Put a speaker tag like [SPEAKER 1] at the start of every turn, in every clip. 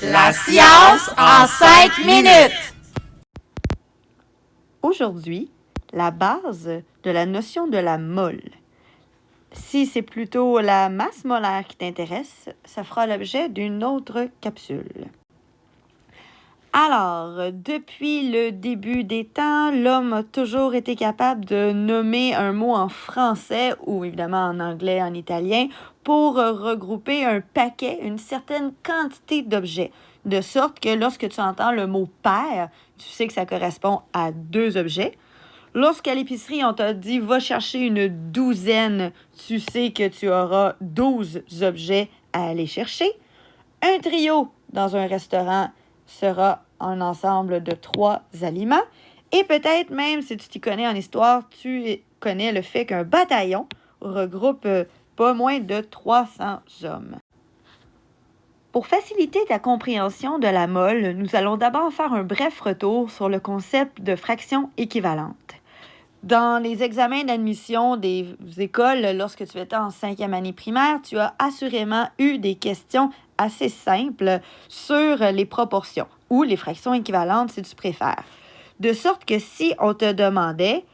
[SPEAKER 1] La science en 5 minutes.
[SPEAKER 2] Aujourd'hui, la base de la notion de la mole. Si c'est plutôt la masse molaire qui t'intéresse, ça fera l'objet d'une autre capsule. Alors, depuis le début des temps, l'homme a toujours été capable de nommer un mot en français ou évidemment en anglais, en italien, pour regrouper un paquet, une certaine quantité d'objets. De sorte que lorsque tu entends le mot paire, tu sais que ça correspond à 2 objets. Lorsqu'à l'épicerie, on t'a dit « va chercher une douzaine », tu sais que tu auras 12 objets à aller chercher. Un trio dans un restaurant sera un ensemble de 3 aliments. Et peut-être même, si tu t'y connais en histoire, tu connais le fait qu'un bataillon regroupe pas moins de 300 hommes. Pour faciliter ta compréhension de la mole, nous allons d'abord faire un bref retour sur le concept de fraction équivalente. Dans les examens d'admission des écoles, lorsque tu étais en 5e année primaire, tu as assurément eu des questions assez simples sur les proportions ou les fractions équivalentes si tu préfères. De sorte que si on te demandait,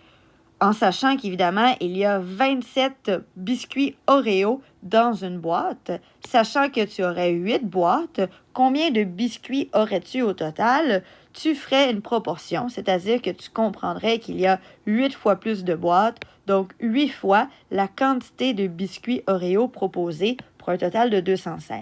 [SPEAKER 2] en sachant qu'évidemment, il y a 27 biscuits Oreo dans une boîte, sachant que tu aurais 8 boîtes, combien de biscuits aurais-tu au total? Tu ferais une proportion, c'est-à-dire que tu comprendrais qu'il y a 8 fois plus de boîtes, donc 8 fois la quantité de biscuits Oreo proposés pour un total de 216.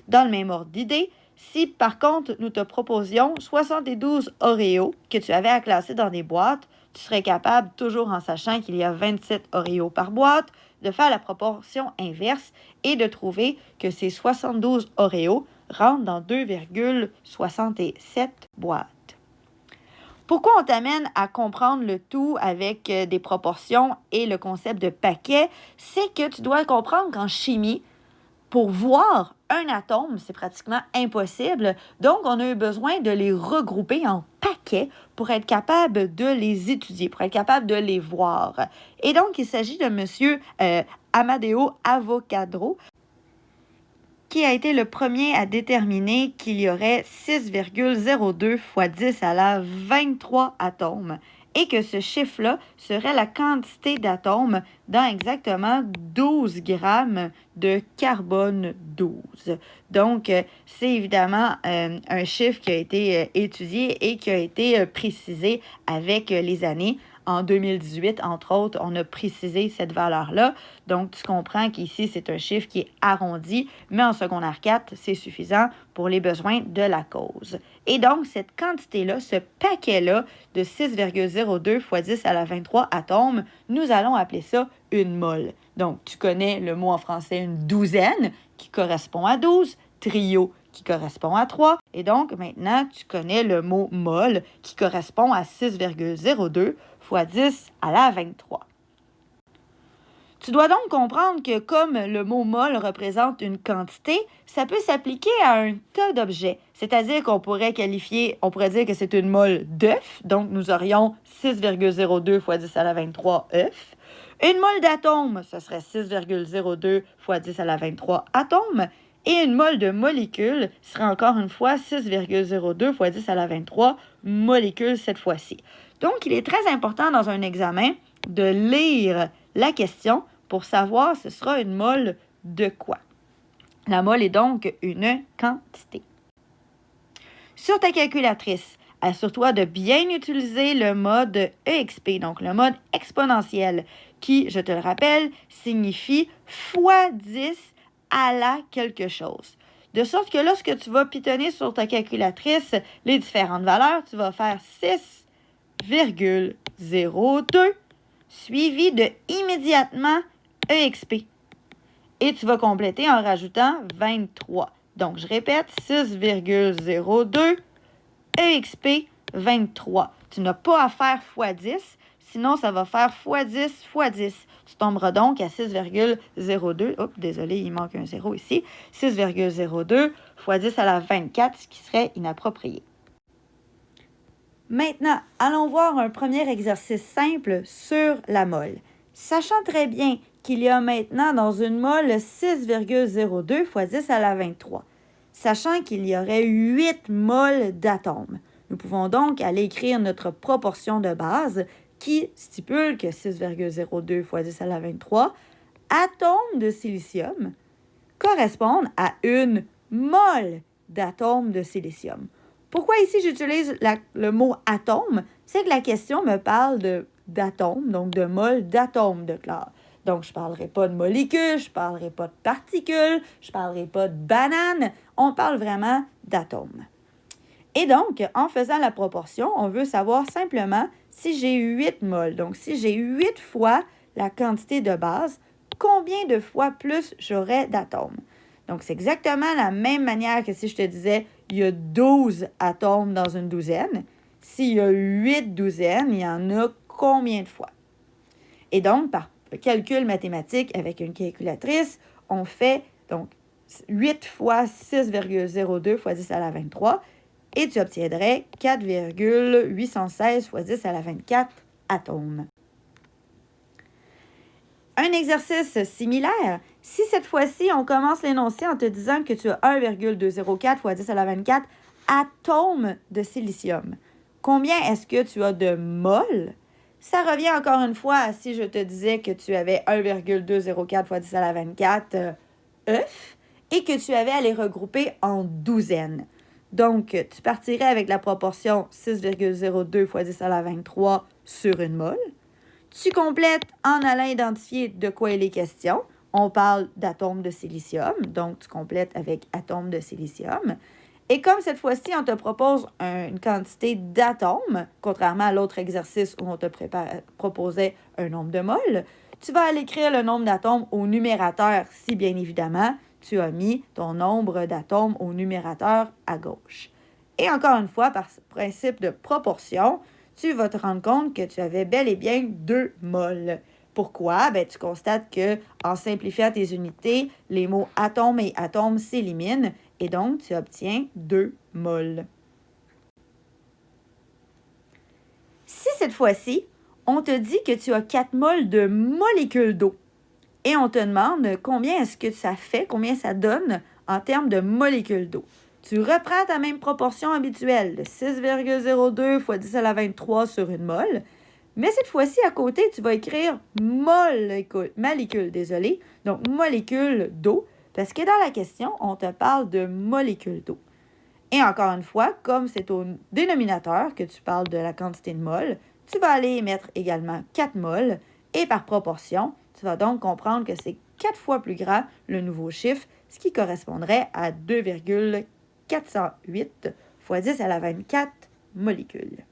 [SPEAKER 2] Dans le même ordre d'idée, si par contre nous te proposions 72 Oreos que tu avais à classer dans des boîtes, tu serais capable, toujours en sachant qu'il y a 27 Oreos par boîte, de faire la proportion inverse et de trouver que ces 72 Oreos rentrent dans 2,67 boîtes. Pourquoi on t'amène à comprendre le tout avec des proportions et le concept de paquet? C'est que tu dois comprendre qu'en chimie, pour voir un atome, c'est pratiquement impossible. Donc, on a eu besoin de les regrouper en paquets pour être capable de les étudier, pour être capable de les voir. Et donc, il s'agit de M. Amadeo Avogadro, qui a été le premier à déterminer qu'il y aurait 6,02 fois 10 à la 23 atomes et que ce chiffre-là serait la quantité d'atomes dans exactement 12 grammes de carbone 12. Donc, c'est évidemment un chiffre qui a été étudié et qui a été précisé avec les années. En 2018, entre autres, on a précisé cette valeur-là. Donc, tu comprends qu'ici, c'est un chiffre qui est arrondi, mais en secondaire 4, c'est suffisant pour les besoins de la cause. Et donc, cette quantité-là, ce paquet-là de 6,02 fois 10 à la 23 atomes, nous allons appeler ça une mole. Donc, tu connais le mot en français une douzaine qui correspond à 12, trio qui correspond à 3. Et donc, maintenant, tu connais le mot mole qui correspond à 6,02 fois 10 à la 23. Tu dois donc comprendre que comme le mot mole représente une quantité, ça peut s'appliquer à un tas d'objets. C'est-à-dire qu'on pourrait dire que c'est une mole d'œuf, donc nous aurions 6,02 fois 10 à la 23 œufs. Une mole d'atomes, ce serait 6,02 fois 10 à la 23 atomes. Et une mole de molécules serait encore une fois 6,02 fois 10 à la 23 molécules cette fois-ci. Donc, il est très important dans un examen de lire la question pour savoir ce sera une mole de quoi. La mole est donc une quantité. Sur ta calculatrice, assure-toi de bien utiliser le mode EXP, donc le mode exponentiel, qui, je te le rappelle, signifie fois 10 à la quelque chose. De sorte que lorsque tu vas pitonner sur ta calculatrice les différentes valeurs, tu vas faire 6,02 suivi de immédiatement EXP. Et tu vas compléter en rajoutant 23. Donc, je répète, 6,02 EXP 23. Tu n'as pas à faire x 10, sinon ça va faire x 10 x 10. Tu tomberas donc à 6,02. Oups, désolé, il manque un 0 ici. 6,02 x 10 à la 24, ce qui serait inapproprié. Maintenant, allons voir un premier exercice simple sur la mole. Sachant très bien qu'il y a maintenant dans une mole 6,02 x 10 à la 23. sachant qu'il y aurait 8 moles d'atomes. Nous pouvons donc aller écrire notre proportion de base qui stipule que 6,02 fois 10 à la 23 atomes de silicium correspondent à une mole d'atomes de silicium. Pourquoi ici j'utilise le mot atome? C'est que la question me parle d'atomes, donc de moles d'atomes de chlore. Donc, je ne parlerai pas de molécules, je ne parlerai pas de particules, je ne parlerai pas de bananes. On parle vraiment d'atomes. Et donc, en faisant la proportion, on veut savoir simplement si j'ai 8 moles. Donc, si j'ai 8 fois la quantité de base, combien de fois plus j'aurai d'atomes? Donc, c'est exactement la même manière que si je te disais il y a 12 atomes dans une douzaine. S'il y a 8 douzaines, il y en a combien de fois? Et donc, par calcul mathématique avec une calculatrice, on fait donc 8 fois 6,02 fois 10 à la 23 et tu obtiendrais 4,816 fois 10 à la 24 atomes. Un exercice similaire, si cette fois-ci, on commence l'énoncé en te disant que tu as 1,204 fois 10 à la 24 atomes de silicium, combien est-ce que tu as de moles? Ça revient encore une fois à si je te disais que tu avais 1,204 fois 10 à la 24 œufs et que tu avais à les regrouper en douzaines. Donc, tu partirais avec la proportion 6,02 fois 10 à la 23 sur une mole. Tu complètes en allant identifier de quoi il est question. On parle d'atomes de silicium, donc tu complètes avec atomes de silicium. Et comme cette fois-ci, on te propose une quantité d'atomes, contrairement à l'autre exercice où on te proposait un nombre de moles, tu vas aller écrire le nombre d'atomes au numérateur si, bien évidemment, tu as mis ton nombre d'atomes au numérateur à gauche. Et encore une fois, par principe de proportion, tu vas te rendre compte que tu avais bel et bien 2 moles. Pourquoi? Tu constates qu'en simplifiant tes unités, les mots atome et atome s'éliminent et donc tu obtiens 2 moles. Si cette fois-ci, on te dit que tu as 4 moles de molécules d'eau et on te demande combien est-ce que ça fait, combien ça donne en termes de molécules d'eau. Tu reprends ta même proportion habituelle de 6,02 fois 10 à la 23 sur une mole, mais cette fois-ci, à côté, tu vas écrire molécule, donc molécule d'eau, parce que dans la question, on te parle de molécules d'eau. Et encore une fois, comme c'est au dénominateur que tu parles de la quantité de moles, tu vas aller mettre également 4 moles, et par proportion, tu vas donc comprendre que c'est 4 fois plus grand le nouveau chiffre, ce qui correspondrait à 2,408 fois 10 à la 24 molécules.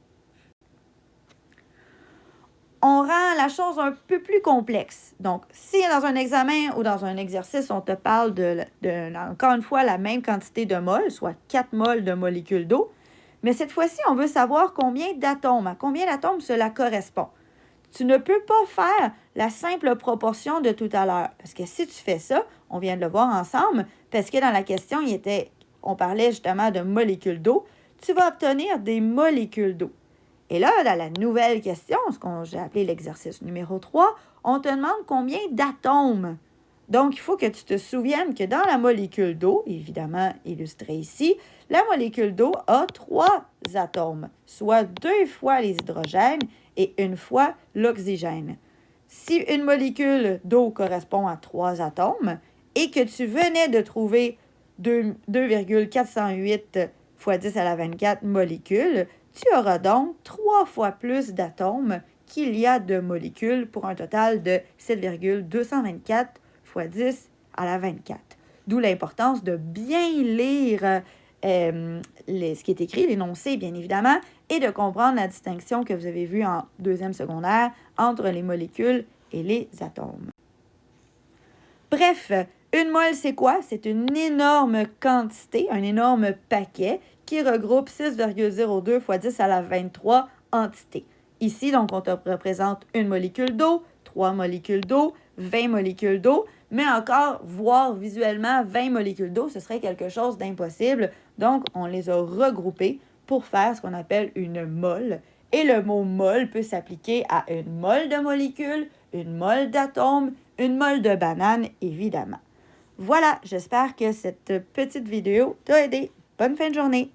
[SPEAKER 2] On rend la chose un peu plus complexe. Donc, si dans un examen ou dans un exercice, on te parle encore une fois, la même quantité de moles, soit 4 moles de molécules d'eau, mais cette fois-ci, on veut savoir combien d'atomes, à combien d'atomes cela correspond. Tu ne peux pas faire la simple proportion de tout à l'heure, parce que si tu fais ça, on vient de le voir ensemble, parce que dans la question, on parlait justement de molécules d'eau, tu vas obtenir des molécules d'eau. Et là, dans la nouvelle question, ce que j'ai appelé l'exercice numéro 3, on te demande combien d'atomes. Donc, il faut que tu te souviennes que dans la molécule d'eau, évidemment illustrée ici, la molécule d'eau a 3 atomes, soit 2 fois les hydrogènes et 1 fois l'oxygène. Si une molécule d'eau correspond à 3 atomes et que tu venais de trouver 2,408 fois 10 à la 24 molécules, tu auras donc 3 fois plus d'atomes qu'il y a de molécules pour un total de 7,224 fois 10 à la 24. D'où l'importance de bien lire ce qui est écrit, l'énoncé bien évidemment, et de comprendre la distinction que vous avez vue en 2e secondaire entre les molécules et les atomes. Bref, une mole, c'est quoi? C'est une énorme quantité, un énorme paquet qui regroupe 6,02 fois 10 à la 23 entités. Ici, donc, on te représente une molécule d'eau, 3 molécules d'eau, 20 molécules d'eau, mais encore, voir visuellement 20 molécules d'eau, ce serait quelque chose d'impossible. Donc, on les a regroupées pour faire ce qu'on appelle une mole. Et le mot mole peut s'appliquer à une mole de molécules, une mole d'atomes, une mole de banane, évidemment. Voilà, j'espère que cette petite vidéo t'a aidé. Bonne fin de journée!